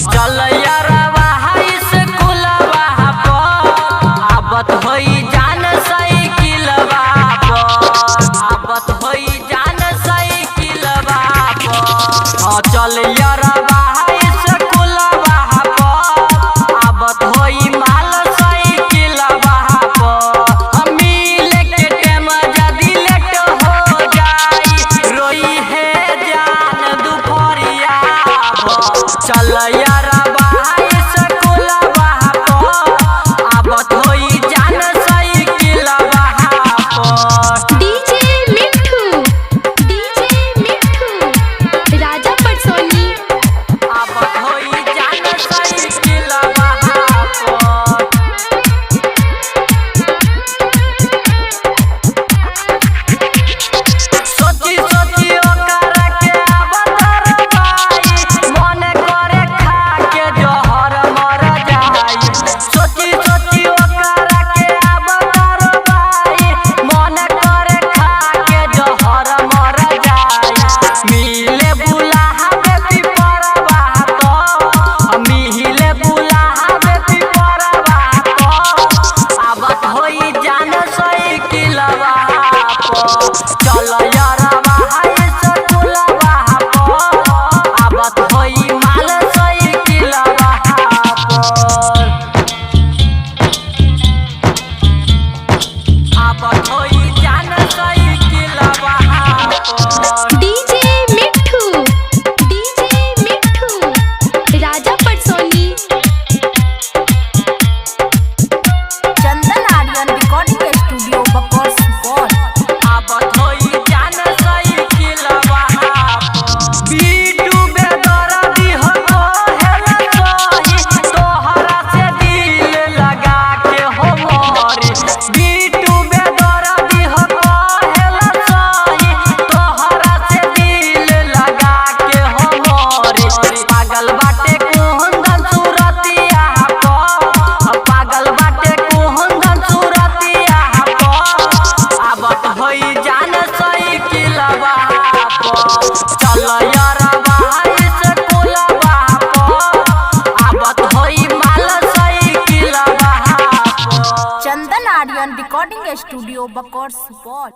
चल यारवा स्कूलवा आबत होई जान साइकिलवा आबत होई जान साइकिलवा चल यारवा स्कूलवा आबत होई माल साइकिलवा मिले के टाइम जदी लेट हो जाई रोई है जान दुपहरिया चल यारवा स्कूलवा आबत होई जान साइकिलवा डीजे मिठू राजा परसोनी आबत होई जान साइकिलवा सोची सोची ओकरा के आबत रबाई मन करे खा के जहर मर जाई सोची सोची ओकरा के आबत रबाई मन करे खा के जहर मर जाई मिले बुलावे पिपरवा तो मिले बुलावे पिपरवा तो आबत होई जान साइकिलवा चल यारवा स्कूलवा आबत होई माल साइकिलवा आबत होई जान साइकिलवा डीजे मिठू राजा परसोनी चंदन आर्यन रिकॉर्डिंग स्टूडियो बकौर सुपौल आबत होई जान साइकिलवा बीटू बेदर्दी हो हेला सही तोहरा से दिल लगा के हो मोरे बीटू बेदर्दी हो हेला सही तोहरा से दिल लगा के हो मोरे पागल बाटे कुंदन सूरतिया पागल बाटे कुंदन सूरतिया आबत होई जान साइकिलवा चल यारवा स्कूलवा आबत होई माल साइकिलवा चंदन आर्यन रिकॉर्डिंग स्टूडियो बकौर सुपौल।